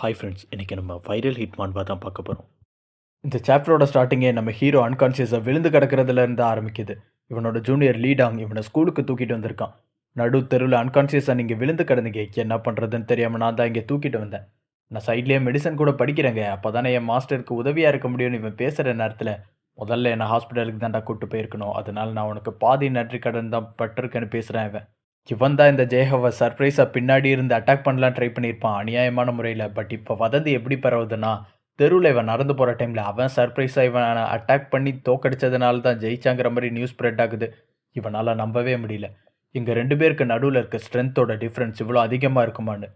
Hi friends, இன்றைக்கி நம்ம viral hit மான்வா தான் பார்க்க போகிறோம். இந்த சாப்டரோட ஸ்டார்டிங்கே நம்ம ஹீரோ அன்கான்ஷியஸாக விழுந்து கிடக்கிறதுல இருந்து ஆரம்பிக்குது. இவனோட ஜூனியர் லீடாங் இவனை ஸ்கூலுக்கு தூக்கிட்டு வந்திருக்கான். நடு தெருவில் அன்கான்ஷியஸாக நீங்கள் விழுந்து கிடந்தீங்க, என்ன பண்ணுறதுன்னு தெரியாமல் நான் தான் இங்கே தூக்கிட்டு வந்தேன். நான் சைட்லேயே மெடிசன் கூட படிக்கிறேங்க, அப்போ தானே என் மாஸ்டருக்கு உதவியாக இருக்க முடியும்னு இவன் பேசுகிற நேரத்தில் முதல்ல என்னை ஹாஸ்பிட்டலுக்கு தான்டா கூப்பிட்டு போயிருக்கணும். அதனால் நான் உனக்கு பாதி நன்றி கடன் தான் பட்டிருக்கேன்னு பேசுகிறேன். இவன் தான் இந்த ஜெயஹவை சர்ப்ரைஸாக பின்னாடி இருந்து அட்டாக் பண்ணலாம் ட்ரை பண்ணியிருப்பான் அநியாயமான முறையில். பட் இப்போ வதந்தி எப்படி பரவுதுன்னா, தெருவில் இவன் நடந்து போகிற டைமில் அவன் சர்ப்ரைஸாக இவன் அட்டாக் பண்ணி தோக்கடிச்சதுனால தான் ஜெயிச்சாங்கிற மாதிரி நியூஸ் ஸ்ப்ரெட் ஆகுது. இவனால் நம்பவே முடியல. இங்கே 2 பேருக்கு நடுவில் இருக்க ஸ்ட்ரென்த்தோட டிஃப்ரென்ஸ் இவ்வளோ அதிகமாக இருக்குமான்னு.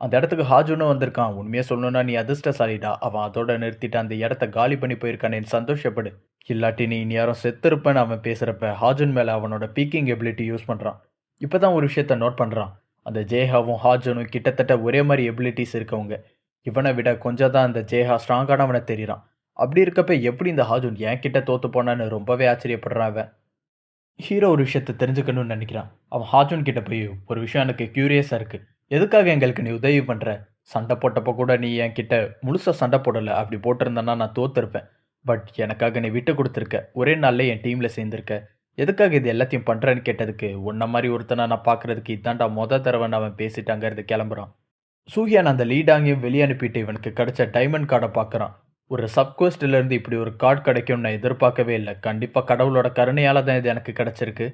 அந்த இடத்துக்கு ஹாஜுன்னு வந்திருக்கான். உண்மையாக சொல்லணும்னா நீ அதிர்ஷ்டசாலிடா. அவன் அதோட நிறுத்திட்டு அந்த இடத்த காலி பண்ணி போயிருக்கானே, சந்தோஷப்படு. இல்லாட்டி நீ இந்நேரம் செத்துருப்பேன்னு அவன் பேசுகிறப்ப ஹாஜுன் மேலே அவனோட பீக்கிங் எபிலிட்டி யூஸ் பண்ணுறான். இப்போ தான் ஒரு விஷயத்த நோட் பண்ணுறான். அந்த ஜேஹாவும் ஹாஜனும் கிட்டத்தட்ட ஒரே மாதிரி எபிலிட்டிஸ் இருக்கவங்க. இவனை விட கொஞ்சம் தான் அந்த ஜேஹா ஸ்ட்ராங்கானவனை தெரியுறான். அப்படி இருக்கப்ப எப்படி இந்த ஹாஜுன் என் கிட்ட தோற்று போனான்னு ரொம்பவே ஆச்சரியப்படுறான். அவன் ஹீரோ ஒரு விஷயத்தை தெரிஞ்சுக்கணும்னு நினைக்கிறான். அவன் ஹாஜுன் கிட்ட போய், ஒரு விஷயம் எனக்கு க்யூரியஸாக இருக்குது, எதுக்காக எங்களுக்கு நீ உதவி பண்ணுற? சண்டை போட்டப்போ கூட நீ என் கிட்ட முழுசாக சண்டை போடலை. அப்படி போட்டிருந்தேன்னா நான் தோற்றுருப்பேன். பட் எனக்காக நீ விட்டு கொடுத்துருக்க, ஒரே நாளில் என் டீமில் சேர்ந்துருக்க. எதுக்காக இது எல்லாத்தையும் பண்ணுறேன்னு கேட்டதுக்கு, உன்ன மாதிரி ஒருத்தனை நான் பார்க்குறதுக்கு இதாண்டா தடவைன்னு அவன் பேசிட்டாங்கிறது கிளம்புறான். சூஹியான் அந்த லீடாங்கையும் வெளியே அனுப்பிட்டு இவனுக்கு கிடைச்ச டைமண்ட் கார்டை பார்க்குறான். ஒரு சப்கோஸ்ட்லேருந்து இப்படி ஒரு கார்டு கிடைக்கும்னு நான் எதிர்பார்க்கவே இல்லை. கண்டிப்பாக கடவுளோட கருணையால் தான் இது எனக்கு கிடச்சிருக்கு.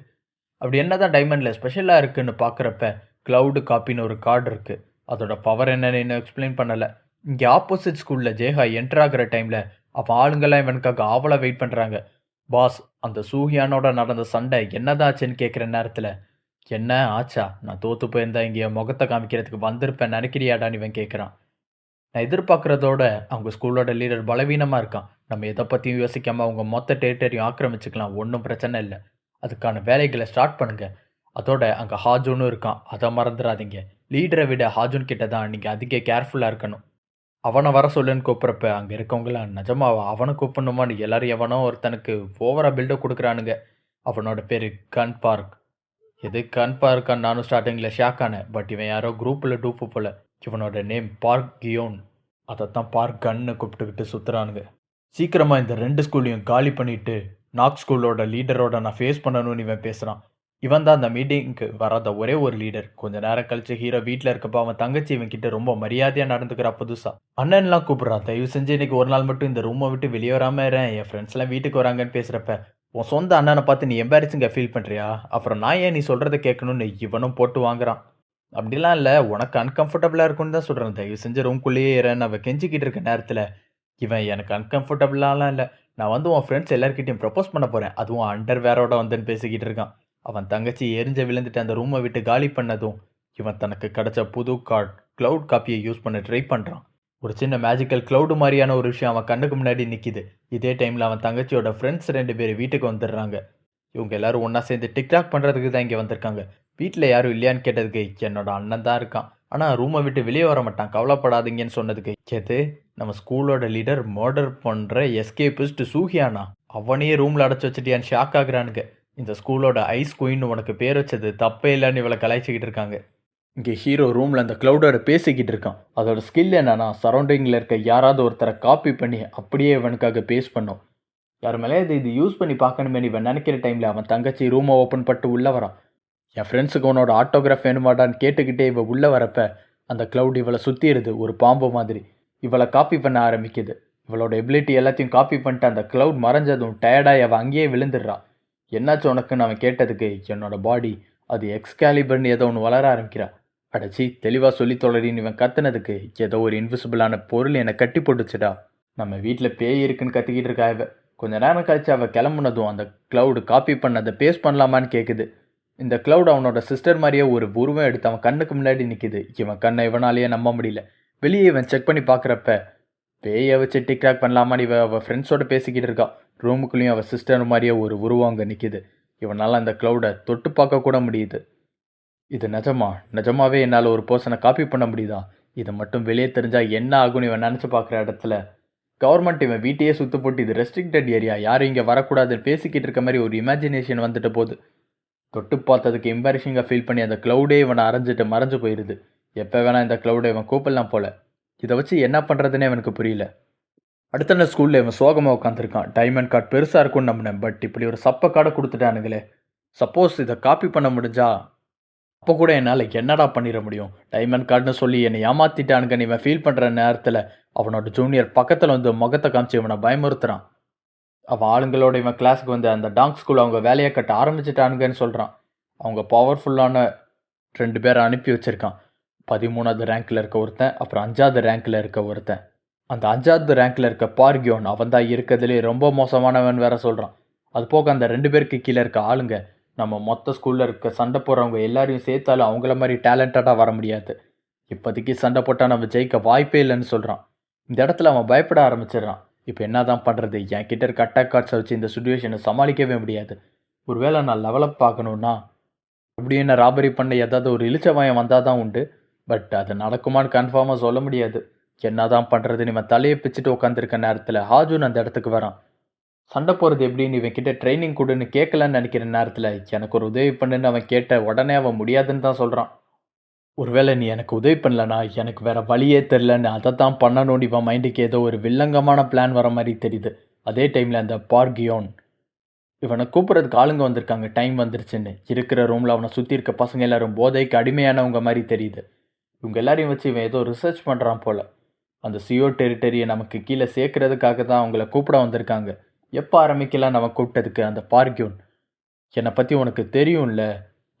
அப்படி என்ன தான் டைமண்டில் ஸ்பெஷலாக இருக்குதுன்னு பார்க்குறப்ப க்ளவுடு காப்பின்னு ஒரு கார்டு இருக்குது. அதோட பவர் என்னன்னு இன்னும் எக்ஸ்பிளைன் பண்ணலை. இங்கே ஆப்போசிட் ஸ்கூலில் ஜேஹா என்டர் ஆகிற டைமில் அவன் ஆளுங்கெல்லாம் இவனுக்காக ஆவலாக வெயிட் பண்ணுறாங்க. பாஸ், அந்த சூஹியானோட நடந்த சண்டை என்னதாச்சுன்னு கேட்குற நேரத்தில், என்ன ஆச்சா, நான் தோற்று போயிருந்தா இங்கே முகத்தை காமிக்கிறதுக்கு வந்திருப்பேன் நினைக்கிறியாடான்னு இவன் கேட்குறான். நான் எதிர்பார்க்குறதோட அவங்க ஸ்கூலோட லீடர் பலவீனமாக இருக்கான். நம்ம எதை பற்றியும் யோசிக்காமல் அவங்க மொத்த டெரிட்டரியும் ஆக்கிரமிச்சுக்கலாம், ஒன்றும் பிரச்சனை இல்லை. அதுக்கான வேலைகளை ஸ்டார்ட் பண்ணுங்கள். அதோட அங்கே ஹாஜூனும் இருக்கான், அதை மறந்துடாதீங்க. லீடரை விட ஹாஜூன் கிட்ட தான் நீங்கள் அதிக கேர்ஃபுல்லாக இருக்கணும். அவனை வர சொல்லுன்னு கூப்பிட்றப்ப அங்கே இருக்கவங்களாம், நிஜமாவா அவனை கூப்பிடணுமான்னு எல்லாரும் எவனோ ஒருத்தனுக்கு ஓவராக பில்டப் கொடுக்குறானுங்க. அவனோட பேர் கன் பார்க். எது கன் பார்க்கான்னு நானும் ஸ்டார்டிங்கில் ஷாக் ஆனேன். பட் இவன் யாரோ குரூப்பில் டூப்பு போல. இவனோட நேம் பார்க் கியோன். அதைத்தான் பார்க் கன்னு கூப்பிட்டுக்கிட்டு சுற்றுறானுங்க. சீக்கிரமாக இந்த 2 ஸ்கூலையும் காலி பண்ணிவிட்டு நாக் ஸ்கூலோட லீடரோட நான் ஃபேஸ் பண்ணணும்னு இவன் பேசுகிறான். இவன் தான் அந்த மீட்டிங்க்கு வராத ஒரே ஒரு லீடர். கொஞ்ச நேரம் கழிச்சு ஹீரோ வீட்டில் இருக்கப்போ அவன் தங்கச்சி இவன் கிட்ட ரொம்ப மரியாதையாக நடந்துக்கிறா. புதுசா அண்ணன்லாம் கூப்பிட்றான். தயவு செஞ்சு இன்னைக்கு ஒரு நாள் மட்டும் இந்த ரூமை விட்டு வெளியே வராமல் இருறேன், என் ஃப்ரெண்ட்ஸ்லாம் வீட்டுக்கு வராங்கன்னு பேசுகிறப்ப, உன் சொந்த அண்ணனை பார்த்து நீ எம்பாரசிங்காக ஃபீல் பண்ணுறியா? அப்புறம் நான் ஏன் நீ சொல்கிறத கேட்கணும்னு இவனும் போட்டு வாங்குறான். அப்படிலாம் இல்லை, உனக்கு அன்கம்ஃபர்டபுளாக இருக்குன்னு தான் சொல்கிறேன், தயவு செஞ்சு ரூம்குள்ளேயே ஏறேன்னு அவன் கெஞ்சிக்கிட்டு இருக்க நேரத்தில் இவன், எனக்கு அன்கம்ஃபர்டபுளாலாம் இல்லை, நான் வந்து உன் ஃப்ரெண்ட்ஸ் எல்லாருக்கிட்டையும் ப்ரப்போஸ் பண்ண போகிறேன், அதுவும் அண்டர் வேரோட வந்துன்னு பேசிக்கிட்டு இருக்கான். அவன் தங்கச்சி எரிஞ்ச விழுந்துட்டு அந்த ரூமை விட்டு காலி பண்ணதும் இவன் தனக்கு கிடைச்ச புது கார்டு க்ளவுட் காப்பியை யூஸ் பண்ண ட்ரை பண்ணுறான். ஒரு சின்ன மேஜிக்கல் க்ளவுடு மாதிரியான ஒரு விஷயம் அவன் கண்ணுக்கு முன்னாடி நிற்கிது. இதே டைமில் அவன் தங்கச்சியோட ஃப்ரெண்ட்ஸ் 2 பேர் வீட்டுக்கு வந்துடுறாங்க. இவங்க எல்லாரும் ஒன்றா சேர்ந்து டிக்டாக் பண்ணுறதுக்கு தான் இங்கே வந்திருக்காங்க. வீட்டில் யாரும் இல்லையான்னு கேட்டதுக்கு, என்னோட அண்ணன் தான் இருக்கான், ஆனால் ரூமை விட்டு வெளியே வர மாட்டான், கவலைப்படாதீங்கன்னு சொன்னதுக்கு, கேத்து நம்ம ஸ்கூலோட லீடர் மர்டர் பண்ணுற எஸ்கேபிஸ்ட் சூஹியானா, அவனையே ரூமில் அடைச்சி வச்சுட்டியான்னு ஷாக் ஆகுறானுங்க. இந்த ஸ்கூலோட ஐஸ் குயின்னு உனக்கு பேர் வச்சது தப்பே இல்லைன்னு இவளை கலாய்ச்சிக்கிட்டு இருக்காங்க. இங்கே ஹீரோ ரூமில் அந்த க்ளவுடோட பேசிக்கிட்டு இருக்கான். அதோட ஸ்கில் என்னன்னா, சரௌண்டிங்கில் இருக்க யாராவது ஒருத்தரை காப்பி பண்ணி அப்படியே இவனுக்காக பேஸ் பண்ணும். யார் மேலே இது யூஸ் பண்ணி பார்க்கணுமே இவன் நினைக்கிற டைமில் அவன் தங்கச்சி ரூமை ஓப்பன் பண்ணிட்டு உள்ளே வரான். என் ஃப்ரெண்ட்ஸுக்கு உன்னோட ஆட்டோகிராஃப் வேணுமாடான்னு கேட்டுக்கிட்டே இவள் உள்ளே வரப்ப அந்த க்ளவுட் இவளை சுற்றிடுது, ஒரு பாம்பு மாதிரி. இவளை காப்பி பண்ண ஆரம்பிக்குது. இவளோட எபிலிட்டி எல்லாத்தையும் காப்பி பண்ணிட்டு அந்த க்ளவுட் மறைஞ்சதும் டயர்டாகி அவள் அங்கேயே விழுந்துடுறான். என்னாச்சு உனக்குன்னு அவன் கேட்டதுக்கு, என்னோட பாடி அது எக்ஸ்காலிபர்னு ஏதோ ஒன்று வளர ஆரம்பிக்கிறா. அடைச்சி தெளிவாக சொல்லி தொலைறின்னு இவன் கத்துனதுக்கு, ஏதோ ஒரு இன்விசிபிளான பொருள் என்னை கட்டி போட்டுச்சுடா. நம்ம வீட்டில் பேய் இருக்குன்னு கத்திக்கிட்டு இருக்கா இவ. கொஞ்ச நேரம் கழிச்சு அவள் கிளம்புனதும் அந்த க்ளவுடு காப்பி பண்ண அதை பேஸ்ட் பண்ணலாமான்னு கேட்குது. இந்த க்ளவுட் அவனோட சிஸ்டர் மாதிரியே ஒரு உருவம் எடுத்து அவன் கண்ணுக்கு முன்னாடி நிற்கிது. இவன் கண்ணை இவனாலேயே நம்ப முடியல. வெளியே இவன் செக் பண்ணி பார்க்குறப்ப பேயை வச்சு டிக்டாக் பண்ணலாமான்னு இவன் அவள் ஃப்ரெண்ட்ஸோடு பேசிக்கிட்டு இருக்கா. ரூமுக்குள்ளேயும் அவள் சிஸ்டர் மாதிரியே ஒரு உருவம் அங்கே நிற்கிது. இவனால் அந்த க்ளவுடை தொட்டு பார்க்க கூட முடியுது. இது நிஜமாவே என்னால் ஒரு பர்சனை காப்பி பண்ண முடியுதா? இதை மட்டும் வெளியே தெரிஞ்சால் என்ன ஆகும்னு இவன் நினச்சி பார்க்குற இடத்துல கவர்மெண்ட் இவன் வீட்டையே சுற்று போட்டு இது ரெஸ்ட்ரிக்டட் ஏரியா, யாரும் இங்கே வரக்கூடாதுன்னு பேசிக்கிட்டு இருக்க மாதிரி ஒரு இமேஜினேஷன் வந்துட்டு போகுது. தொட்டு பார்த்ததுக்கு எம்பாரிஷிங்காக ஃபீல் பண்ணி அந்த க்ளவுடே இவனை அரைஞ்சிட்டு மறைஞ்சு போயிடுது. எப்போ வேணால் இந்த க்ளவுடை இவன் கூப்பிடலாம் போல. இதை வச்சு என்ன பண்ணுறதுன்னே அவனுக்கு புரியல. அடுத்த நாள் ஸ்கூலில் இவன் சோகமாக உட்காந்துருக்கான். டைமண்ட் கார்டு பெருசாக இருக்கும்னு நம்பினேன், பட் இப்படி ஒரு சப்ப கார்டை கொடுத்துட்டானுங்களே. சப்போஸ் இதை காப்பி பண்ண முடிஞ்சா அப்போ கூட என்னால் என்னடா பண்ணிட முடியும்? டைமண்ட் கார்டுன்னு சொல்லி என்னை ஏமாத்திட்டானுங்கன்னு இவன் ஃபீல் பண்ணுற நேரத்தில் அவனோட ஜூனியர் பக்கத்தில் வந்து முகத்தை காமிச்சு இவனை பயமுறுத்துறான். அவன் ஆளுங்களோட இவன் கிளாஸுக்கு வந்து அந்த டாங்க் ஸ்கூல் அவங்க வேலையை கட்ட ஆரம்பிச்சிட்டானுங்கன்னு சொல்கிறான். அவங்க பவர்ஃபுல்லான 2 பேரை அனுப்பி வச்சுருக்கான். 13வது ரேங்க்கில் இருக்க ஒருத்தன், அப்புறம் 5வது ரேங்க்கில் இருக்க ஒருத்தன். அந்த 5வது ரேங்க்கில் இருக்க பார்கியோன் அவன் தான் இருக்கிறதுலே ரொம்ப மோசமானவன் வேற சொல்கிறான். அது போக அந்த 2 பேருக்கு கீழே இருக்க ஆளுங்க நம்ம மொத்த ஸ்கூலில் இருக்க சண்டை போடுறவங்க எல்லாரையும் சேர்த்தாலும் அவங்கள மாதிரி டேலண்டடாக வர முடியாது. இப்போதைக்கு சண்டை போட்டால் நம்ம ஜெயிக்க வாய்ப்பே இல்லைன்னு சொல்கிறான். இந்த இடத்துல அவன் பயப்பட ஆரம்பிச்சிடுறான். இப்போ என்ன தான் பண்ணுறது? என் கிட்ட இருக்க அட்டாக் கார்ட்ஸை வச்சு இந்த சுச்சுவேஷனை சமாளிக்கவே முடியாது. ஒருவேளை நான் லெவலப் பார்க்கணுன்னா அப்படி என்ன ராபரி பண்ண ஏதாவது ஒரு இளிச்சவாயம் வந்தால் தான் உண்டு. பட் அது நடக்குமான்னு கன்ஃபார்மாக சொல்ல முடியாது. என்ன தான் பண்ணுறதுன்னு இவன் தலையை பிச்சுட்டு உட்காந்துருக்க நேரத்தில் ஹாஜூன் அந்த இடத்துக்கு வரான். சண்டை போகிறது எப்படின்னு இவன் கிட்ட ட்ரைனிங் கொடுன்னு கேட்கலன்னு நினைக்கிற நேரத்தில் எனக்கு ஒரு உதவி பண்ணுன்னு அவன் கேட்ட உடனே அவன் முடியாதுன்னு தான் சொல்கிறான். ஒருவேளை நீ எனக்கு உதவி பண்ணலனா எனக்கு வேற வழியே தெரிலன்னு அதை தான் பண்ணணும்னு இவன் மைண்டுக்கு ஏதோ ஒரு வில்லங்கமான பிளான் வர மாதிரி தெரியுது. அதே டைமில் அந்த பார்கியோன் இவனை கூப்பிட்றதுக்கு ஆளுங்க வந்திருக்காங்க, டைம் வந்துருச்சுன்னு. இருக்கிற ரூமில் அவனை சுற்றி இருக்க பசங்க எல்லாரும் போதைக்கு அடிமையானவங்க மாதிரி தெரியுது. இவங்க எல்லாரையும் வச்சு இவன் ஏதோ ரிசர்ச் பண்ணுறான் போல். அந்த சியோ டெரிட்டரியை நமக்கு கீழே சேர்க்கறதுக்காக தான் அவங்கள கூப்பிட வந்திருக்காங்க. எப்போ ஆரம்பிக்கலான்னு அவன் கூப்பிட்டதுக்கு அந்த பார்கியூன், என்னை பற்றி உனக்கு தெரியும்ல,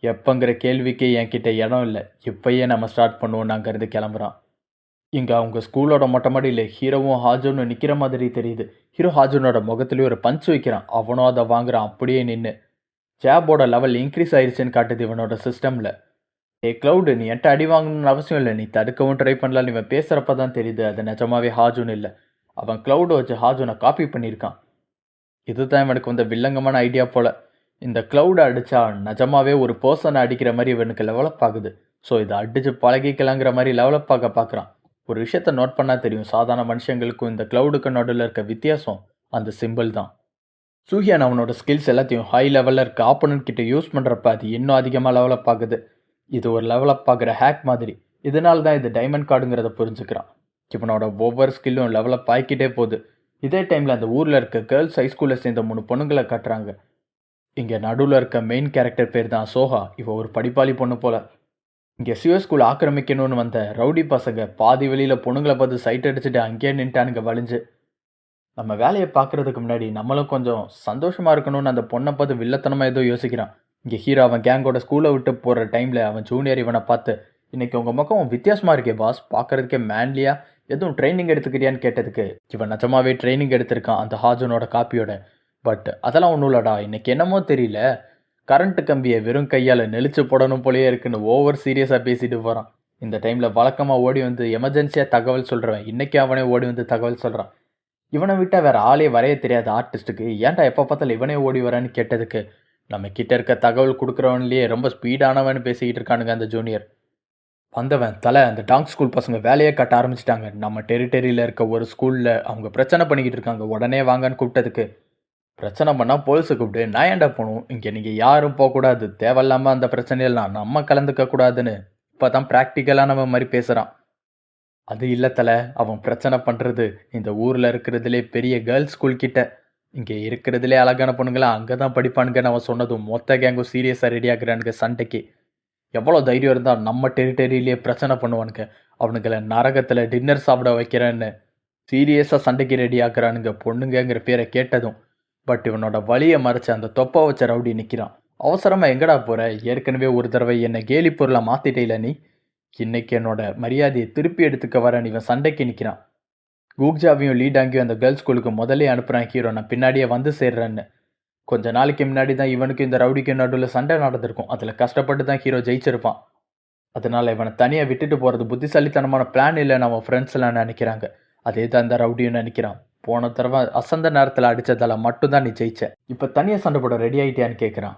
எப்போங்கிற கேள்விக்கே என்கிட்ட இடம் இல்லை, இப்போயே நம்ம ஸ்டார்ட் பண்ணுவோன்னு அங்கேருந்து கிளம்புறான். இங்கே அவங்க ஸ்கூலோட மொட்டை மாடியில் ஹீரோவும் ஹாஜூனும் நிற்கிற மாதிரி தெரியுது. ஹீரோ ஹாஜூனோட முகத்துலேயும் ஒரு பஞ்ச் வைக்கிறான். அவனும் அதை வாங்குறான் அப்படியே நின்று. ஜாபோட லெவல் இன்க்ரீஸ் ஆயிடுச்சுன்னு காட்டுது இவனோட சிஸ்டமில். க்ளவுடு, நீ என்கிட்ட அடி வாங்கணும்னு அவசியம் இல்லை, நீ தடுக்கவும் ட்ரை பண்ணலான்னு இவன் பேசுகிறப்ப தான் தெரியுது அது நிஜமாவே ஹாஜூன் இல்லை. அவன் க்ளவுடை வச்சு ஹாஜூனை காப்பி பண்ணியிருக்கான். இதுதான் இவனுக்கு வந்த வில்லங்கமான ஐடியா போல். இந்த க்ளவுடை அடித்தா நிஜமாவே ஒரு பர்சனை அடிக்கிற மாதிரி இவனுக்கு லெவலப் ஆகுது. ஸோ இதை அடித்து பழகிக்கலாங்கிற மாதிரி லெவலப் ஆக பார்க்குறான். ஒரு விஷயத்த நோட் பண்ணால் தெரியும், சாதாரண மனுஷங்களுக்கும் இந்த க்ளவுடுக்கு நடுவில் இருக்க வித்தியாசம் அந்த சிம்பிள் தான். சூஹியான் அவனோட ஸ்கில்ஸ் எல்லாத்தையும் ஹை லெவலில் இருக்க ஆப்போனன்ட் கிட்ட யூஸ் பண்ணுறப்ப அது இன்னும் அதிகமாக லெவலப் ஆகுது. இது ஒரு லெவலப் ஆகிற ஹேக் மாதிரி. இதனால தான் இது டைமண்ட் கார்டுங்கிறத புரிஞ்சுக்கிறான். இவனோட ஒவ்வொரு ஸ்கில்லும் லெவலப் ஆகிக்கிட்டே போகுது. இதே டைமில் அந்த ஊரில் இருக்க கேர்ள்ஸ் ஹைஸ்கூலில் சேர்ந்த 3 பொண்ணுங்களை காட்டுறாங்க. இங்கே நடுவில் இருக்க மெயின் கேரக்டர் பேர் தான் சோஹா. இவ ஒரு படிப்பாளி பொண்ணு போல். இங்கே சியோ ஸ்கூல் ஆக்கிரமிக்கணும்னு வந்த ரவுடி பசங்க பாதி வெளியில் பொண்ணுங்களை பார்த்து சைட் அடிச்சுட்டு அங்கேயே நின்ட்டானுங்க வலிஞ்சு. நம்ம வேலையை பார்க்குறதுக்கு முன்னாடி நம்மளும் கொஞ்சம் சந்தோஷமாக இருக்கணும்னு அந்த பொண்ணை பார்த்து வில்லத்தனமாக ஏதோ யோசிக்கிறான். இங்கே ஹீரோ அவன் கேங்கோட ஸ்கூலை விட்டு போகிற டைமில் அவன் ஜூனியர் இவனை பார்த்து, இன்றைக்கி உங்கள் முகம் வித்தியாசமாக இருக்கே பாஸ், பார்க்குறதுக்கே மேன்லியா, எதுவும் ட்ரைனிங் எடுத்துக்கிறியான்னு கேட்டதுக்கு இவன் நிஜமாவே ட்ரைனிங் எடுத்திருக்கான் அந்த ஹாஜூனோட காப்பியோட. பட் அதெல்லாம் ஒன்றும் இல்லடா, இன்றைக்கி என்னமோ தெரியல, கரண்ட்டு கம்பியை வெறும் கையால் நெளிச்சு போடணும் போலேயே இருக்குன்னு ஓவர் சீரியஸாக பேசிட்டு போகிறான். இந்த டைமில் வழக்கமாக ஓடி வந்து எமர்ஜென்சியாக தகவல் சொல்கிறவன் இன்றைக்கி அவனே ஓடி வந்து தகவல் சொல்கிறான். இவனை விட்டால் வேறு ஆளே வரைய தெரியாத ஆர்டிஸ்ட்டுக்கு ஏன்டா எப்போ பார்த்தாலும் இவனே ஓடி வரான்னு கேட்டதுக்கு, நம்ம கிட்ட இருக்க தகவல் கொடுக்குறவன்லேயே ரொம்ப ஸ்பீடானவன் பேசிக்கிட்டு இருக்கானுங்க அந்த ஜூனியர். வந்தவன் தலை, அந்த டாங்க் ஸ்கூல் பசங்க வேலையை கட்ட ஆரம்பிச்சிட்டாங்க. நம்ம டெரிட்டரியில் இருக்க ஒரு ஸ்கூலில் அவங்க பிரச்சனை பண்ணிக்கிட்டு இருக்காங்க, உடனே வாங்கன்னு கூப்பிட்டதுக்கு, பிரச்சனை பண்ணால் போலீஸை கூப்பிட்டு நான் ஏன்டா போகணும், இங்கே நீங்கள் யாரும் போகக்கூடாது, தேவையில்லாமல் அந்த பிரச்சனையெல்லாம் நம்ம கலந்துக்க கூடாதுன்னு இப்போ தான் ப்ராக்டிக்கலாக நம்ம மாதிரி பேசுகிறான். அது இல்லை தலை, அவன் பிரச்சனை பண்ணுறது இந்த ஊரில் இருக்கிறதுலே பெரிய கேர்ள்ஸ் ஸ்கூல் கிட்ட. இங்கே இருக்கிறதுலே அழகான பொண்ணுங்களாம் அங்கே தான் படிப்பானுங்கன்னு அவன் சொன்னதும் மொத்த கேங்கும் சீரியஸாக ரெடி ஆகுறானுங்க சண்டைக்கு. எவ்வளோ தைரியம் இருந்தால் நம்ம டெரிட்டரியிலே பிரச்சனை பண்ணுவானுங்க, அவனுங்களை நரகத்தில் டின்னர் சாப்பிட வைக்கிறேன்னு சீரியஸாக சண்டைக்கு ரெடி ஆக்குறானுங்க பொண்ணுங்கிற பேரை கேட்டதும். பட் இவனோட வழியை மறைச்ச அந்த தொப்பை வச்ச ரவுடி நிற்கிறான். அவசரமாக எங்கடா போகிற, ஏற்கனவே ஒரு தடவை என்னை கேலி பொருளை மாற்றிட்டே நீ, இன்னைக்கு என்னோட மரியாதையை திருப்பி எடுத்துக்க வரேன்னு இவன் சண்டைக்கு நிற்கிறான். கூக்ஜாவையும் லீடாங்கியும் அந்த கேர்ள்ஸ் ஸ்கூலுக்கு முதலே அனுப்புகிறான் ஹீரோ, நான் பின்னாடியே வந்து சேர்றேன்னு. கொஞ்ச நாளைக்கு முன்னாடி தான் இவனுக்கும் இந்த ரவுடிக்கும் நடுவில் சண்டை நடந்திருக்கும். அதில் கஷ்டப்பட்டு தான் ஹீரோ ஜெயிச்சிருப்பான். அதனால் இவனை தனியாக விட்டுட்டு போகிறது புத்திசாலித்தனமான பிளான் இல்லைன்னு அவன் ஃப்ரெண்ட்ஸ்லாம் நினைக்கிறாங்க. அதே தான் இந்த ரவுடியும் நினைக்கிறான். போன தடவை அசந்த நேரத்தில் அடித்ததால் மட்டும்தான் நீ ஜெயிச்ச, இப்போ தனியாக சண்டை போட ரெடி ஆகிட்டியான்னு கேட்குறான்.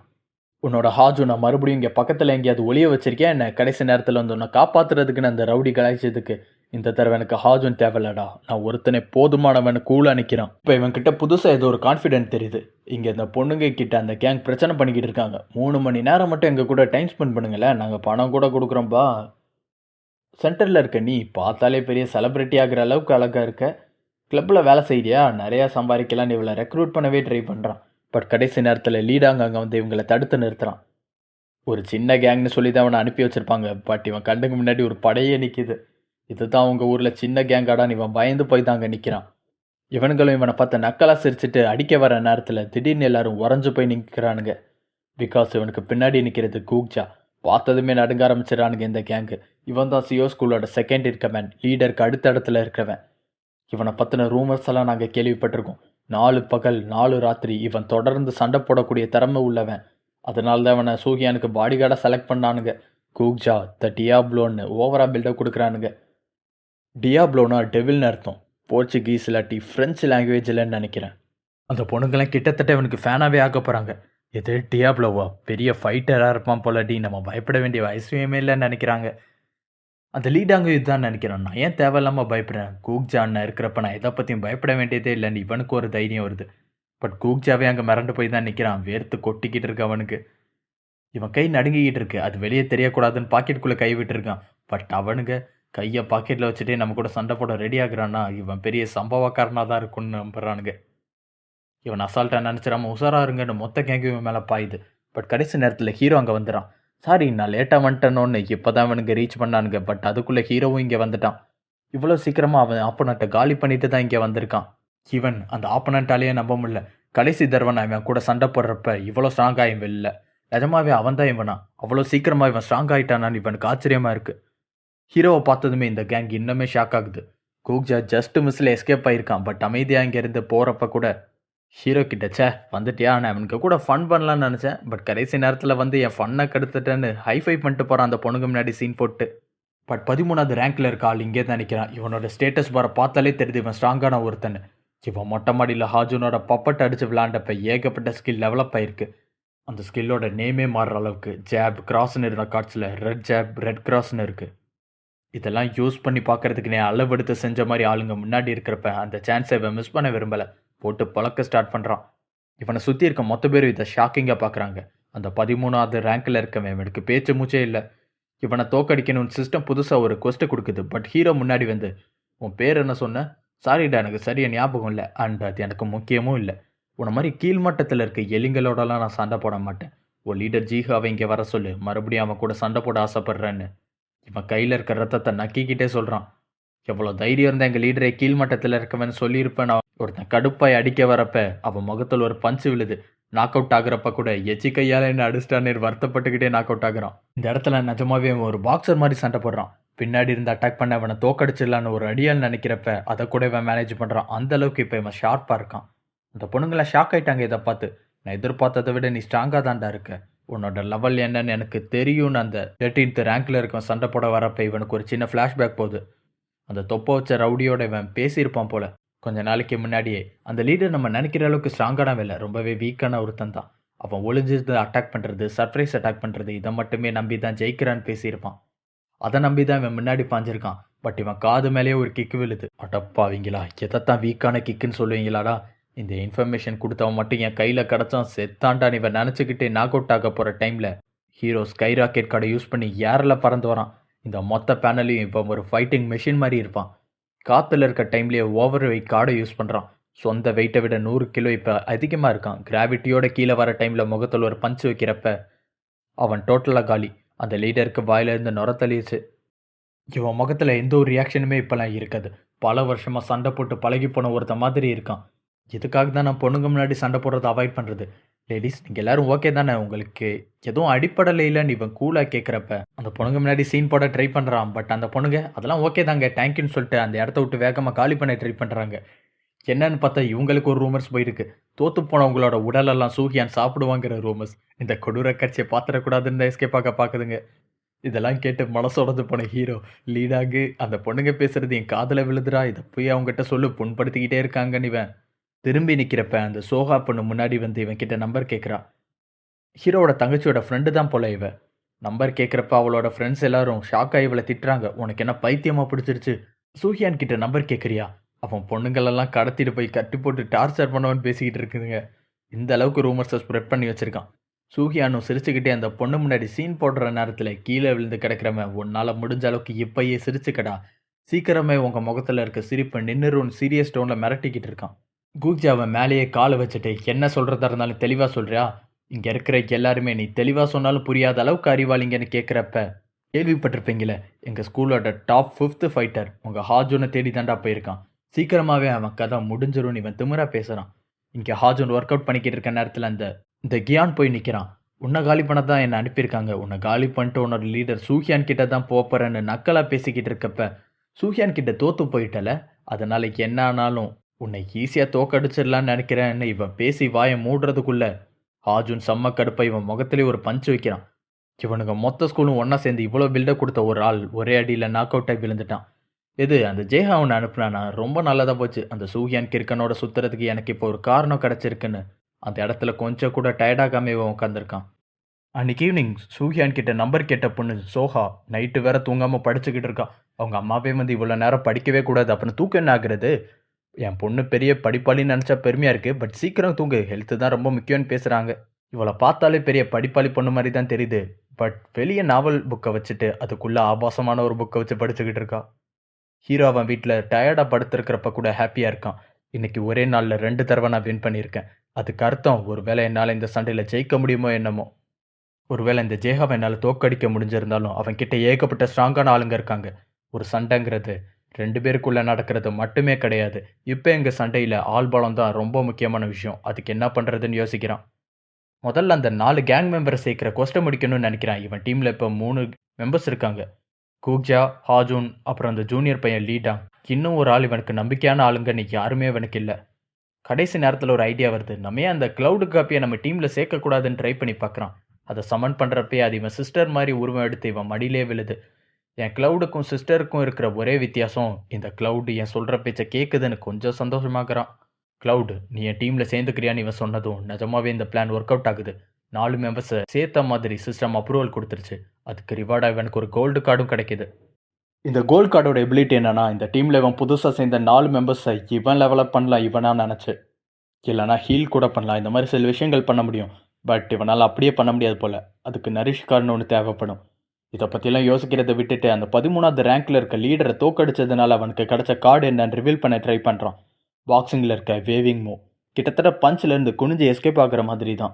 உன்னோட ஹாஜு நான் மறுபடியும் இங்கே பக்கத்தில் எங்கேயாவது ஒளிய வச்சிருக்கேன், என்னை கடைசி நேரத்தில் வந்து உன்னை காப்பாற்றுறதுக்குன்னு அந்த ரவுடி கலாய்ச்சதுக்கு, இந்த தடவை எனக்கு ஹாஜுன் தேவையில்லடா, நான் ஒருத்தனை போதுமானவன் கூலாக நிற்கிறான். இப்போ இவன்கிட்ட புதுசாக ஏதோ ஒரு கான்ஃபிடென்ட் தெரியுது. இங்கே இந்த பொண்ணுங்க கிட்ட அந்த கேங் பிரச்சனை பண்ணிக்கிட்டு இருக்காங்க, 3 மணி நேரம் மட்டும் எங்கள் கூட டைம் ஸ்பெண்ட் பண்ணுங்களேன், நாங்கள் பணம் கூட கொடுக்குறோம்பா. சென்டரில் இருக்க நீ பார்த்தாலே பெரிய செலிப்ரிட்டி ஆகிற அளவுக்கு அழகாக இருக்க. கிளப்பில் வேலை செய்கிறியா, நிறையா சம்பாதிக்கலான்னு இவளை ரெக்ரூட் பண்ணவே ட்ரை பண்ணுறான். பட் கடைசி நேரத்தில் லீடாங்க அங்கே வந்து இவங்களை தடுத்து நிறுத்துறான். ஒரு சின்ன கேங்னு சொல்லி தான் அவனை அனுப்பி வச்சுருப்பாங்க. பட் இவன் கண்டுக்கு முன்னாடி ஒரு படையே நிற்கிது. இதுதான் உங்கள் ஊரில் சின்ன கேங்காடான்னு இவன் பயந்து போய் தான் அங்கே நிற்கிறான். இவனுங்களும் இவனை பார்த்து நக்கலாக சிரிச்சுட்டு அடிக்க வர நேரத்தில் திடீர்னு எல்லாரும் உறைஞ்சு போய் நிற்கிறானுங்க. பிகாஸ் இவனுக்கு பின்னாடி நிற்கிறது கூக்ஜா. பார்த்ததுமே நடுங்க ஆரம்பிச்சிடறானுங்க இந்த கேங்கு. இவன் தான் சியோ ஸ்கூலோட செகண்ட் இன் கமாண்ட், லீடருக்கு அடுத்த இடத்துல இருக்கிறவன். இவனை பற்றின ரூமர்ஸ் எல்லாம் நாங்கள் கேள்விப்பட்டிருக்கோம். 4 பகல் 4 ராத்திரி இவன் தொடர்ந்து சண்டை போடக்கூடிய திறமை உள்ளவன். அதனால தான் இவனை சூகியானுக்கு பாடிகார்டாக செலக்ட் பண்ணானுங்க. கூக்ஜா த டியாப்ளோன்னு ஓவராக பில்டப் கொடுக்குறானுங்க. டியாப்ளோனா டெவில்னு அர்த்தம். போர்ச்சுகீஸ் இல்லாட்டி ஃப்ரெஞ்சு லாங்குவேஜில்னு நினைக்கிறேன். அந்த பொண்ணுங்கெல்லாம் கிட்டத்தட்ட இவனுக்கு ஃபேனாகவே ஆக போகிறாங்க. எது டியாப்ளோவா, பெரிய ஃபைட்டராக இருப்பான் போலடி, நம்ம பயப்பட வேண்டிய வயசுமே இல்லைன்னு நினைக்கிறாங்க. அந்த லீடாங்க இதுதான் நினைக்கிறான். நான் ஏன் தேவையில்லாமல் பயப்படுறேன், கூக்ஜா அண்ணன் இருக்கிறப்ப நான் எதை பற்றியும் பயப்பட வேண்டியதே இல்லைன்னு இவனுக்கு ஒரு தைரியம் வருது. பட் கூக்ஜாவே அங்கே மிரண்டு போய் தான் நிற்கிறான். வேர்த்து கொட்டிக்கிட்டு இருக்கு அவனுக்கு. இவன் கை நடுங்கிக்கிட்டு இருக்கு. அது வெளியே தெரியக்கூடாதுன்னு பாக்கெட்டுக்குள்ளே கை விட்டுருக்கான். பட் அவனுங்க கையை பாக்கெட்டில் வச்சுட்டே நம்ம கூட சண்டை போட ரெடி ஆகுறான்னா இவன் பெரிய சம்பவக்காரனாக தான் இருக்குன்னு நம்புறானுங்க. இவன் அசால்ட்டாக நினச்சிடாம உசாரா இருங்கன்னு மொத்த கேங்கு இவன் மேலே பாயுது. பட் கடைசி நேரத்தில் ஹீரோ அங்கே வந்துடான். சாரி, நான் லேட்டாக வந்துட்டேனோன்னு இப்போ தான் அவனுக்கு ரீச் பண்ணானுங்க. பட் அதுக்குள்ளே ஹீரோவும் இங்கே வந்துட்டான். இவ்வளோ சீக்கிரமாக அவன் ஆப்போனண்ட்டை காலி பண்ணிட்டு தான் இங்கே வந்திருக்கான். இவன் அந்த ஆப்போனண்ட்டாலேயே நம்ப முடியல. கடைசி தடவை நான் இவன் கூட சண்டை போடுறப்ப இவ்வளோ ஸ்ட்ராங்காக இவன் இல்லை. நிஜமாவே அவன் தான் இவனா? அவ்வளோ சீக்கிரமாக இவன் ஸ்ட்ராங் ஆகிட்டானான்னு இவனுக்கு ஆச்சரியமாக இருக்குது. ஹீரோவை பார்த்ததுமே இந்த கேங் இன்னுமே ஷாக் ஆகுது. கூக்ஜா ஜஸ்ட் மிஸ்ஸில் எஸ்கேப் ஆகிருக்கான். பட் அமைதியாக இங்கேருந்து போகிறப்ப கூட ஹீரோ கிட்ட, சே வந்துட்டியா, நான் அவனுக்கு கூட ஃபன் பண்ணலான்னு நினச்சேன். பட் கடைசி நேரத்தில் வந்து என் ஃபன்னை கெடுத்துட்டேன்னு ஹைஃபை பண்ணிட்டு போகிறான் அந்த பொண்ணுங்க முன்னாடி சீன் போட்டு. பட் 13வது ரேங்க்கில் இருக்க ஆள் இங்கே தான் நினைக்கிறான். இவனோட ஸ்டேட்டஸ் பாரை பார்த்தாலே தெரியுது இவன் ஸ்ட்ராங்கான ஒருத்தன். இவன் மொட்டை மாடியில் ஹாஜுனோட பப்பட் அடித்து விளாண்டப்ப ஏகப்பட்ட ஸ்கில் டெவலப் ஆகிருக்கு. அந்த ஸ்கில்லோட நேமே மாறுற அளவுக்கு ஜேப் கிராஸ்னு இருந்த கார்ட்ஸில் ரெட் ஜேப் ரெட் கிராஸ்னு இருக்குது. இதெல்லாம் யூஸ் பண்ணி பார்க்குறதுக்கு நான் அளவெடுத்து செஞ்ச மாதிரி ஆளுங்க முன்னாடி இருக்கிறப்ப அந்த சான்ஸை இவன் மிஸ் பண்ண விரும்பலை. போட்டு பழக்க ஸ்டார்ட் பண்ணுறான். இவனை சுற்றி இருக்க மொத்த பேரும் இதை ஷாக்கிங்காக பார்க்குறாங்க. அந்த 13வது ரேங்க்கில் இருக்கவன் இவனுக்கு பேச்சு மூச்சே இல்லை. இவனை தோக்கடிக்கணும்னு சிஸ்டம் புதுசாக ஒரு கொஸ்ட்டை கொடுக்குது. பட் ஹீரோ முன்னாடி வந்து, உன் பேர் என்ன சொன்ன? சாரிடா, எனக்கு சரியாக ஞாபகம் இல்லை. அண்ட் அது எனக்கு முக்கியமும் இல்லை. உன்னை மாதிரி கீழ்மட்டத்தில் இருக்க எலிங்களோடலாம் நான் சண்டை போட மாட்டேன். உன் லீடர் ஜீஹாவை இங்கே வர சொல்லு, மறுபடியும் அவன் கூட சண்டை போட ஆசைப்பட்றேன்னு. இவன் கையில் இருக்க ரத்தத்தை நக்கிக்கிட்டே சொல்கிறான். எவ்வளோ தைரியம் இருந்தால் எங்கள் லீடரை கீழ்மட்டத்தில் இருக்கவன் சொல்லியிருப்பேன். ஒருத்தன் கடுப்பாய் அடிக்க வரப்ப அவன் முகத்தில் ஒரு பஞ்சு விழுது. நாக் அவுட் ஆகுறப்ப கூட எச்சி கையால் என்ன அடிச்சிட்டான்னு வருத்தப்பட்டுக்கிட்டே நாக் அவுட் ஆகுறான். இந்த இடத்துல நிஜமாவே அவன் ஒரு பாக்ஸர் மாதிரி சண்டை போடுறான். பின்னாடி இருந்து அட்டாக் பண்ண அவனை தோக்கடிச்சிடலான்னு ஒரு அடியால் நினைக்கிறப்ப அதை கூட இவன் மேனேஜ் பண்ணுறான். அந்த அளவுக்கு இப்போ இவன் ஷார்ப்பாக இருக்கான். அந்த பொண்ணுங்களாம் ஷாக் ஆகிட்டாங்க இதை பார்த்து. நான் எதிர்பார்த்ததை விட நீ ஸ்ட்ராங்காக தான்டா இருக்க, உன்னோட லெவல் என்னன்னு எனக்கு தெரியும்னு அந்த 13th ரேங்க்கில் இருக்கவன் சண்டை போட வரப்போ இவனுக்கு ஒரு சின்ன ஃப்ளாஷ்பேக் போகுது. அந்த தொப்பை வச்ச ரவுடியோட இவன் பேசியிருப்பான் போல. கொஞ்ச நாளைக்கு முன்னாடியே அந்த லீடர் நம்ம நினைக்கிற அளவுக்கு ஸ்ட்ராங்கானவே இல்லை, ரொம்பவே வீக்கான ஒருத்தன் தான். அவன் ஒளிஞ்சது அட்டாக் பண்ணுறது, சர்ப்ரைஸ் அட்டாக் பண்ணுறது, இதை மட்டுமே நம்பி தான் ஜெயிக்கிறான்னு பேசியிருப்பான். அதை நம்பி தான் இவன் முன்னாடி பாஞ்சிருக்கான். பட் இவன் காது மேலேயே ஒரு கிக்கு விழுது. அடப்பாவீங்களா, எதைத்தான் வீக்கான கிக்குன்னு சொல்லுவீங்களாடா? இந்த இன்ஃபர்மேஷன் கொடுத்தவன் மட்டும் என் கையில் கிடச்சான் செத்தாண்டான் இவன் நினச்சிக்கிட்டே நாக் அவுட் ஆக போகிற டைமில் ஹீரோ ஸ்கை ராக்கெட் கார்டை யூஸ் பண்ணி ஏரில் பறந்து வரான். இந்த மொத்த பேனலையும் இப்போ ஒரு ஃபைட்டிங் மெஷின் மாதிரி இருப்பான். காற்றுல இருக்க டைம்லேயே ஓவர் வெயிட் கார்டை யூஸ் பண்ணுறான். சொந்த வெயிட்டை விட 100 கிலோ இப்போ அதிகமாக இருக்கான். கிராவிட்டியோட கீழே வர டைமில் முகத்தில் ஒரு பஞ்சு வைக்கிறப்ப அவன் டோட்டலாக காலி. அந்த லீடருக்கு வாயிலிருந்து நுர தள்ளிடுச்சு. இவன் முகத்தில் எந்த ஒரு ரியாக்ஷனுமே இப்போலாம் இருக்காது. பல வருஷமாக சண்டை போட்டு பழகி போன ஒருத்த மாதிரி இருக்கான். இதுக்காக தான் நான் பொண்ணுங்க முன்னாடி சண்டை போடுறதை அவாய்ட் பண்ணுறது. லேடிஸ், நீங்கள் எல்லோரும் ஓகே தானே? உங்களுக்கு எதுவும் அடிப்படலை இல்லைன்னு இவன் கூலாக கேட்குறப்ப அந்த பொண்ணுங்க முன்னாடி சீன் போட ட்ரை பண்ணுறான். பட் அந்த பொண்ணுங்க அதெல்லாம் ஓகே தாங்க, தேங்க்யூன்னு சொல்லிட்டு அந்த இடத்த விட்டு வேகமாக காலி பண்ண ட்ரை பண்ணுறாங்க. என்னன்னு பார்த்தா இவங்களுக்கு ஒரு ரூமர்ஸ் போயிருக்கு. தோற்று போனவங்களோட உடலெல்லாம் சூகியான் சாப்பிடுவாங்கிற ரூமர்ஸ். இந்த கொடூர காட்சியை பார்த்துடக்கூடாதுன்னு தான் எஸ்கேப் ஆக பார்க்குதுங்க. இதெல்லாம் கேட்டு மனசோடது போன ஹீரோ லீடாகு, அந்த பொண்ணுங்க பேசுறது என் காதில் விழுதுரா, இதை போய் அவங்ககிட்ட சொல்லு, புண்படுத்திக்கிட்டே இருக்காங்கன்னு இவன் திரும்பி நிற்கிறப்ப அந்த சோஹா பொண்ணு முன்னாடி வந்து இவன் கிட்ட நம்பர் கேட்குறா. ஹீரோவோட தங்கச்சியோட ஃப்ரெண்டு தான் போல இவன். நம்பர் கேட்குறப்ப அவளோட ஃப்ரெண்ட்ஸ் எல்லாரும் ஷாக்காக இவளை திட்டுறாங்க. உனக்கு என்ன பைத்தியமாக பிடிச்சிருச்சு, சூஹியான் கிட்ட நம்பர் கேட்குறியா? அவன் பொண்ணுங்களெல்லாம் கடத்திட்டு போய் கட்டி போட்டு டார்ச்சர் பண்ணவன் பேசிக்கிட்டு இருக்குதுங்க. இந்த அளவுக்கு ரூமர்ஸை ஸ்ப்ரெட் பண்ணி வச்சுருக்கான். சூஹியானும் சிரிச்சுக்கிட்டே அந்த பொண்ணு முன்னாடி சீன் போடுற நேரத்தில் கீழே விழுந்து கிடக்கிறவன் உன்னால் முடிஞ்ச அளவுக்கு இப்பயே சிரிச்சுக்கடா, சீக்கிரமே உங்கள் முகத்தில் இருக்க சிரிப்பை நின்னுருன்னு சீரியஸ் டோனில் மிரட்டிக்கிட்டு இருக்கான். கூக்ஜி அவன் மேலேயே காலை வச்சுட்டு என்ன சொல்கிறதா இருந்தாலும் தெளிவாக சொல்கிறியா, இங்கே இருக்கிற எல்லாருமே நீ தெளிவாக சொன்னாலும் புரியாத அளவுக்கு அறிவாளிங்கன்னு கேட்குறப்ப கேள்விப்பட்டிருப்பீங்களே, எங்கள் ஸ்கூலோட டாப் 5th ஃபைட்டர் உங்கள் ஹாஜூனை தேடி தாண்டா போயிருக்கான், சீக்கிரமாகவே அவன் கதை முடிஞ்சிரும்னு இவன் திமிரா பேசுகிறான். இங்கே ஹாஜூன் ஒர்க் அவுட் பண்ணிக்கிட்டு இருக்க நேரத்தில் இந்த கியான் போய் நிற்கிறான். உன்னை காலி பண்ண தான் என்னை அனுப்பியிருக்காங்க, உன்னை காலி பண்ணிட்டு உன்னோட லீடர் சூஹியான் கிட்ட தான் போகிறேன்னு நக்கலாக பேசிக்கிட்டு இருக்கப்ப சூஹியான் கிட்ட தோற்று போயிட்டல, அதனால் என்ன ஆனாலும் உன்னை ஈஸியாக தோக்கடிச்சிடலான்னு நினைக்கிறேன்னு இவன் பேசி வாயை மூடுறதுக்குள்ள ஹாஜூன் செம்ம கடுப்பை இவன் முகத்திலே ஒரு பஞ்சு வைக்கிறான். இவனுங்க மொத்த ஸ்கூலும் ஒன்றா சேர்ந்து இவ்வளோ பில்டப் கொடுத்த ஒரு ஆள் ஒரே அடியில் நாக் அவுட் ஆகி விழுந்துட்டான். அந்த ஜேஹா அவனை அனுப்புனானா ரொம்ப நல்லதாக போச்சு, அந்த சூஹியான் கிற்கனோட சுற்றுறதுக்கு எனக்கு இப்போ ஒரு காரணம் கிடச்சிருக்குன்னு அந்த இடத்துல கொஞ்சம் கூட டயர்டாகாம இவன் உட்காந்துருக்கான். அன்றைக்கி ஈவினிங் சூஹியான் கிட்ட நம்பர் கேட்ட பொண்ணு சோஹா நைட்டு வேற தூங்காமல் படிச்சுக்கிட்டு இருக்கா. அவங்க அம்மாவே இவ்வளோ நேரம் படிக்கவே கூடாது, அப்புறம் தூக்கம் என்ன ஆகுறது, என் பொண்ணு பெரிய படிப்பாளின்னு நினச்சா பெருமையாக இருக்குது, பட் சீக்கிரம் தூங்கு, ஹெல்த்து தான் ரொம்ப முக்கியம்னு பேசுகிறாங்க. இவளை பார்த்தாலே பெரிய படிப்பாளி பொண்ணு மாதிரி தான் தெரியுது, பட் வெளியே நாவல் புக்கை வச்சுட்டு அதுக்குள்ளே ஆபாசமான ஒரு புக்கை வச்சு படிச்சுக்கிட்டு இருக்கா. ஹீரோ அவன் வீட்டில் டயர்டாக படுத்துருக்கிறப்ப கூட ஹாப்பியாக இருக்கான். இன்றைக்கி ஒரே நாளில் 2 தடவை நான் வின் பண்ணியிருக்கேன், அதுக்கு அர்த்தம் ஒருவேளை என்னால் இந்த சண்டையில் ஜெயிக்க முடியுமோ என்னமோ. ஒருவேளை இந்த ஜேஹாவை என்னால் தோக்கடிக்க முடிஞ்சிருந்தாலும் அவன்கிட்ட ஏகப்பட்ட ஸ்ட்ராங்கான ஆளுங்க இருக்காங்க. ஒரு சண்டைங்கிறது 2 பேருக்குள்ளே நடக்கிறது மட்டுமே கிடையாது. இப்போ எங்கள் சண்டையில் ஆள் பலம் தான் ரொம்ப முக்கியமான விஷயம். அதுக்கு என்ன பண்ணுறதுன்னு யோசிக்கிறான். முதல்ல அந்த 4 கேங் மெம்பரை சேர்க்குற கொஸ்ட்டை முடிக்கணும்னு நினைக்கிறான். இவன் டீமில் இப்போ 3 மெம்பர்ஸ் இருக்காங்க. கூக்ஜா, ஹாஜூன், அப்புறம் அந்த ஜூனியர் பையன் லீடாங். இன்னும் ஒரு ஆள் இவனுக்கு நம்பிக்கையான ஆளுங்கன்னு யாருமே இவனுக்கு இல்லை. கடைசி நேரத்தில் ஒரு ஐடியா வருது. நம்ம ஏன் அந்த க்ளவுடு காப்பியை நம்ம டீமில் சேர்க்கக்கூடாதுன்னு ட்ரை பண்ணி பார்க்குறான். அதை சமன் பண்ணுறப்பே அது இவன் சிஸ்டர் மாதிரி உருவம் எடுத்து இவன் மடியிலே விழுது. என் க்ளவுடுக்கும் சிஸ்டருக்கும் இருக்கிற ஒரே வித்தியாசம், இந்த க்ளவுடு என் சொல்கிற பேச்சை கேட்குதுன்னு கொஞ்சம் சந்தோஷமாகறான். க்ளவுடு, நீ என் டீமில் சேர்ந்துக்கிறியான்னு இவன் சொன்னதும் நிஜமாவே இந்த பிளான் ஒர்க் அவுட் ஆகுது. 4 மெம்பர்ஸை சேர்த்த மாதிரி சிஸ்டம் அப்ரூவல் கொடுத்துருச்சு. அதுக்கு ரிவார்டாக இவனுக்கு ஒரு கோல்டு கார்டும் கிடைக்கிது. இந்த கோல்டு கார்டோட எபிலிட்டி என்னன்னா, இந்த டீமில் இவன் புதுசாக சேர்ந்த 4 மெம்பர்ஸை இவன் லெவலப் பண்ணலாம் இவனா நினச்சி, இல்லைனா ஹீல் கூட பண்ணலாம். இந்த மாதிரி சில விஷயங்கள் பண்ண முடியும். பட் இவனால் அப்படியே பண்ண முடியாது போல். அதுக்கு நரிஷ் கார்டுன்னு ஒன்று தேவைப்படும். இதை பற்றிலாம் யோசிக்கிறத விட்டுட்டு அந்த 13வது ரேங்க்கில் இருக்க லீடரை தோக்கடிச்சதுனால அவனுக்கு கிடைச்ச கார்டு என்னன்னு ரிவீல் பண்ண ட்ரை பண்ணுறான். பாக்ஸிங்கில் இருக்க வேவிங் மூவ் கிட்டத்தட்ட பஞ்சிலேருந்து குனிஞ்சு எஸ்கேப் ஆகிற மாதிரி தான்.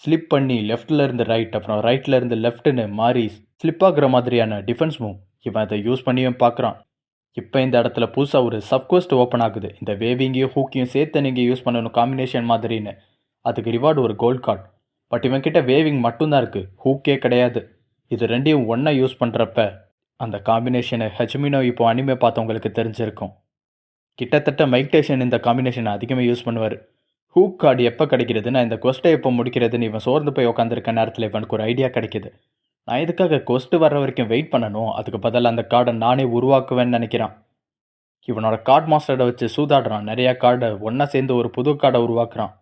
ஸ்லிப் பண்ணி லெஃப்டில் இருந்து ரைட், அப்புறம் ரைட்டில் இருந்து லெஃப்ட்டுன்னு மாறி ஸ்லிப் ஆகிற மாதிரியான டிஃபென்ஸ் மூவ். இவன் அதை யூஸ் பண்ணியும் பார்க்குறான். இப்போ இந்த இடத்துல புதுசாக ஒரு சப்கோஸ்ட் ஓப்பன் ஆகுது. இந்த வேவிங்கையும் ஹூக்கையும் சேர்த்து நீங்கள் யூஸ் பண்ணணும் காம்பினேஷன் மாதிரின்னு. அதுக்கு ரிவார்டு ஒரு கோல்ட் கார்டு. பட் இவன்கிட்ட வேவிங் மட்டும்தான் இருக்குது, ஹூக்கே கிடையாது. இது ரெண்டையும் ஒன்றா யூஸ் பண்ணுறப்ப அந்த காம்பினேஷனை ஹெச்மினோ இப்போ அனிமே பார்த்தவங்களுக்கு தெரிஞ்சிருக்கும். கிட்டத்தட்ட மைக் டைசன் இந்த காம்பினேஷனை அதிகமாக யூஸ் பண்ணுவார். ஹூக் கார்டு எப்போ கிடைக்கிறதுன்னா இந்த கொஸ்ட்டை எப்போ முடிக்கிறதுன்னு இவன் சோர்ந்து போய் உட்காந்துருக்க நேரத்தில் இவனுக்கு ஒரு ஐடியா கிடைக்கிது. நான் இதுக்காக கொஸ்ட்டு வர்ற வரைக்கும் வெயிட் பண்ணணும், அதுக்கு பதிலாக அந்த கார்டை நானே உருவாக்குவேன்னு நினைக்கிறான். இவனோட கார்டு மாஸ்டரை வச்சு சூதாடுறான். நிறையா கார்டை ஒன்றா சேர்ந்து ஒரு புது கார்டை உருவாக்குறான்.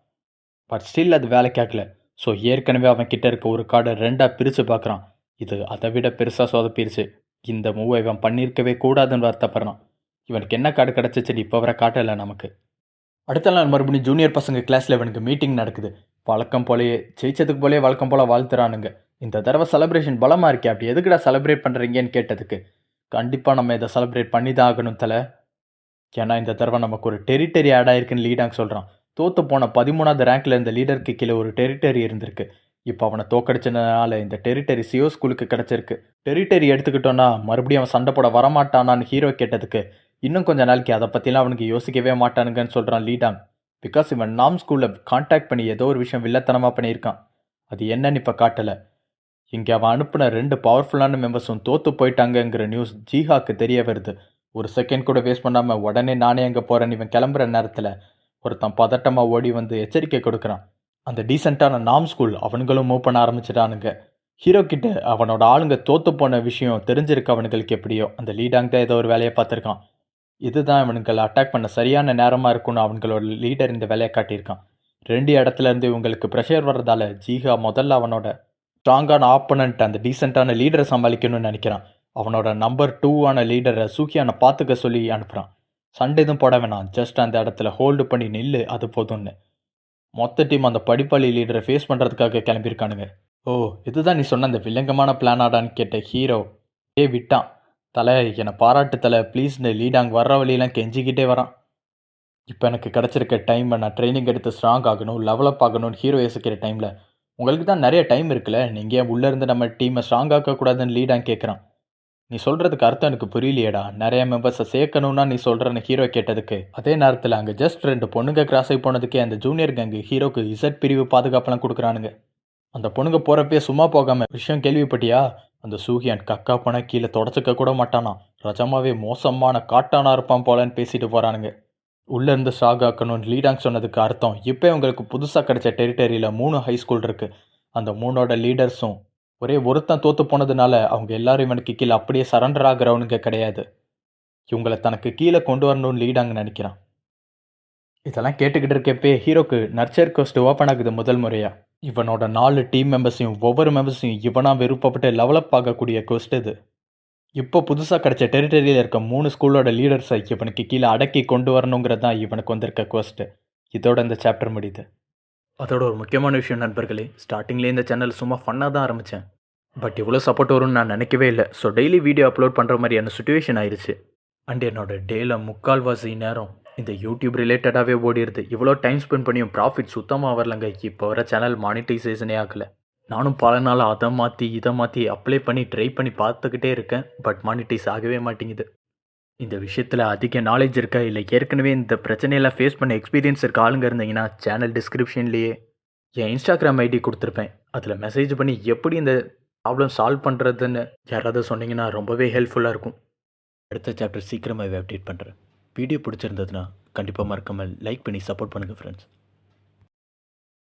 பட் ஸ்டில் அது வேலை கேட்கல. ஸோ ஏற்கனவே அவன் கிட்ட இருக்க ஒரு கார்டை 2ஆக பிரித்து பார்க்குறான். இது அதை விட பெருசாக சொதப்பிருச்சு. இந்த மூவை இவன் பண்ணியிருக்கவே கூடாதுன்னு வருத்தப்படுறான். இவனுக்கு என்ன கார்டு கிடச்சிச்சு இப்போ வர காட்டலை நமக்கு. அடுத்த நாள் மறுபடியும் ஜூனியர் பசங்க கிளாஸில் இவனுக்கு மீட்டிங் நடக்குது. வழக்கம் போலேயே ஜெயிச்சதுக்கு போலே வழக்கம் போல் வாழ்த்துறானுங்க. இந்த தடவை செலிப்ரேஷன் பலமாக இருக்கே, அப்படி எதுக்குடா செலிப்ரேட் பண்ணுறீங்கன்னு கேட்டதுக்கு, கண்டிப்பாக நம்ம இதை செலிப்ரேட் பண்ணி தான் ஆகணும் தலை, ஏன்னா இந்த தடவை நமக்கு ஒரு டெரிட்டரி ஆட் ஆயிருக்குன்னு லீடாங்க சொல்கிறான். தோற்று போன 13வது ரேங்க்கில் இருந்த லீடருக்கு கீழே ஒரு டெரிட்டரி இருந்திருக்கு. இப்போ அவனை தோக்கடிச்சதுனால இந்த டெரிட்டரி சியோ ஸ்கூலுக்கு கிடச்சிருக்கு. டெரிட்டரி எடுத்துக்கிட்டோன்னா மறுபடியும் அவன் சண்டை போட வரமாட்டானான்னு ஹீரோ கேட்டதுக்கு, இன்னும் கொஞ்சம் நாளைக்கு அதை பற்றிலாம் அவனுக்கு யோசிக்கவே மாட்டானுங்கன்னு சொல்கிறான் லீடாங். பிகாஸ் இவன் நாம் ஸ்கூலில் கான்டாக்ட் பண்ணி ஏதோ ஒரு விஷயம் வில்லத்தனமாக பண்ணியிருக்கான். அது என்னன்னு இப்போ காட்டலை. இங்கே அவன் அனுப்பின 2 பவர்ஃபுல்லான மெம்பர்ஸும் தோற்று போயிட்டாங்கங்கிற நியூஸ் ஜீஹாக்கு தெரிய வருது. ஒரு செகண்ட் கூட வேஸ்ட் பண்ணாமல் உடனே நானே அங்கே போகிறேன்னு இவன் கிளம்புற நேரத்தில் ஒருத்தன் பதட்டமாக ஓடி வந்து எச்சரிக்கை கொடுக்குறான். அந்த டீசெண்டான நாம் ஸ்கூல் அவனுங்களும் மூவ் பண்ண ஆரம்பிச்சிட்டானுங்க. ஹீரோ கிட்ட அவனோட ஆளுங்க தோற்று போன விஷயம் தெரிஞ்சிருக்கு அவனுங்களுக்கு. எப்படியோ அந்த லீடாங் தான் ஏதோ ஒரு வேலையை பார்த்துருக்கான். இதுதான் இவனுங்களை அட்டாக் பண்ண சரியான நேரமாக இருக்குன்னு அவங்களோட லீடர் இந்த வேலையை காட்டியிருக்கான். 2 இடத்துலேருந்து இவங்களுக்கு ப்ரெஷர் வர்றதால ஜீஹா முதல்ல அவனோட ஸ்ட்ராங்கான ஆப்பனண்ட் அந்த டீசெண்டான லீடரை சமாளிக்கணும்னு நினைக்கிறான். அவனோட நம்பர் 2 லீடரை சூக்கியானை பார்த்துக்க சொல்லி அனுப்புகிறான். சண்டை எதுவும் போட வேணாம், ஜஸ்ட் அந்த இடத்துல ஹோல்டு பண்ணி நில்லு, அது போதும்னு. மொத்த டீம் அந்த படிப்பாளி லீடரை ஃபேஸ் பண்ணுறதுக்காக கிளம்பியிருக்கானுங்க. ஓ, இதுதான் நீ சொன்ன அந்த வில்லங்கமான பிளானாடான்னு கேட்ட ஹீரோ விட்டான். தலை, என்னை பாராட்டு தலை ப்ளீஸ்னு லீடாங் வர்ற வழியெல்லாம் கெஞ்சிக்கிட்டே வரான். இப்போ எனக்கு கிடச்சிருக்க டைமை நான் ட்ரைனிங் எடுத்து ஸ்ட்ராங் ஆகணும், லெவலப் ஆகணும்னு ஹீரோ யோசிக்கிற டைமில் உங்களுக்கு தான் நிறைய டைம் இருக்குல்ல, நீங்கள் ஏன் உள்ளேருந்து நம்ம டீமை ஸ்ட்ராங் ஆக்கக்கூடாதுன்னு லீடாங் கேட்குறான். நீ சொல்கிறதுக்கு அர்த்தம் எனக்கு புரியலையேடா, நிறைய மெம்பர்ஸை சேர்க்கணும்னா நீ சொல்கிறன்னு ஹீரோ கேட்டதுக்கு அதே நேரத்தில் அங்கே ஜஸ்ட் 2 பொண்ணுங்க கிராஸ் ஆகி போனதுக்கே அந்த ஜூனியர் கேங்கு ஹீரோக்கு இசட் பிரிவு பாதுகாப்பெல்லாம் கொடுக்குறானுங்க. அந்த பொண்ணுங்க போகிறப்பே சும்மா போகாமல் விஷயம் கேள்விப்பட்டியா, அந்த சூஹியான் கக்கா போனால் கீழே தொடச்சிக்க கூட மாட்டானா, ரஜமாவே மோசமான காட்டானா இருப்பான் போலன்னு பேசிட்டு போகிறானுங்க. உள்ளேருந்து ஸ்ட்ராங் ஆக்கணும்னு லீடாங் சொன்னதுக்கு அர்த்தம் இப்போ உங்களுக்கு புதுசாக கிடைச்ச டெரிட்டரியில் 3 ஹை ஸ்கூல் இருக்குது. அந்த 3ஓட லீடர்ஸும் ஒரே ஒருத்தன் தோற்று போனதுனால அவங்க எல்லாரும் இவனுக்கு கீழே அப்படியே சரண்டர் ஆகிறவனுங்க கிடையாது. இவங்களை தனக்கு கீழே கொண்டு வரணும்னு லீடாங்க நினைக்கிறான். இதெல்லாம் கேட்டுக்கிட்டு இருக்கப்பே ஹீரோக்கு நர்ச்சர் கோஸ்ட் ஓப்பன் ஆகுது முதல் முறையாக. இவனோட 4 டீம் மெம்பர்ஸையும் ஒவ்வொரு மெம்பர்ஸையும் இவனாக விருப்பப்பட்டு டெவலப் ஆகக்கூடிய கோஸ்ட் இது. இப்போ புதுசாக கிடைச்ச டெரிட்டரியில் இருக்க 3 ஸ்கூலோட லீடர்ஸை இவனுக்கு கீழே அடக்கி கொண்டு வரணுங்கிறது தான் இவனுக்கு வந்திருக்க கோஸ்ட்டு. இதோட இந்த சாப்டர் முடியுது. அதோட ஒரு முக்கியமான விஷயம் நண்பர்களே, ஸ்டார்டிங்லேயே இந்த சேனல் சும்மா ஃபன்னாக தான் ஆரம்பித்தேன். பட் இவ்வளோ சப்போர்ட் வரும்னு நான் நினைக்கவே இல்லை. ஸோ டெய்லி வீடியோ அப்லோட் பண்ணுற மாதிரியான சுச்சுவேஷன் ஆயிடுச்சு. அண்ட் என்னோட டேயில் 3/4 நேரம் இந்த யூடியூப் ரிலேட்டடாகவே ஓடிடுது. இவ்வளோ டைம் ஸ்பெண்ட் பண்ணியும் ப்ராஃபிட் சுத்தமாக வரலங்க. இப்போ வர சேனல் மானிட்டைசேஷனே ஆகலை. நானும் பல நாள் அதை மாற்றி இதை மாற்றி அப்ளை பண்ணி ட்ரை பண்ணி பார்த்துக்கிட்டே இருக்கேன். பட் மானிட்டைஸ் ஆகவே மாட்டேங்குது. இந்த விஷயத்தில் அதிக நாலேஜ் இருக்கா இல்லை ஏற்கனவே இந்த பிரச்சனையெல்லாம் ஃபேஸ் பண்ண எக்ஸ்பீரியன்ஸ் இருக்க ஆளுங்க இருந்தீங்கன்னா சேனல் டிஸ்கிரிப்ஷன்லேயே என் இன்ஸ்டாகிராம் ஐடி கொடுத்துருப்பேன். அதில் மெசேஜ் பண்ணி எப்படி இந்த ப்ராப்ளம் சால்வ் பண்ணுறதுன்னு யாராவது சொன்னீங்கன்னா ரொம்பவே ஹெல்ப்ஃபுல்லாக இருக்கும். அடுத்த சாப்டர் சீக்கிரமாகவே அப்டேட் பண்ணுறேன். வீடியோ பிடிச்சிருந்ததுன்னா கண்டிப்பாக மறக்காமல் லைக் பண்ணி சப்போர்ட் பண்ணுங்கள் ஃப்ரெண்ட்ஸ்.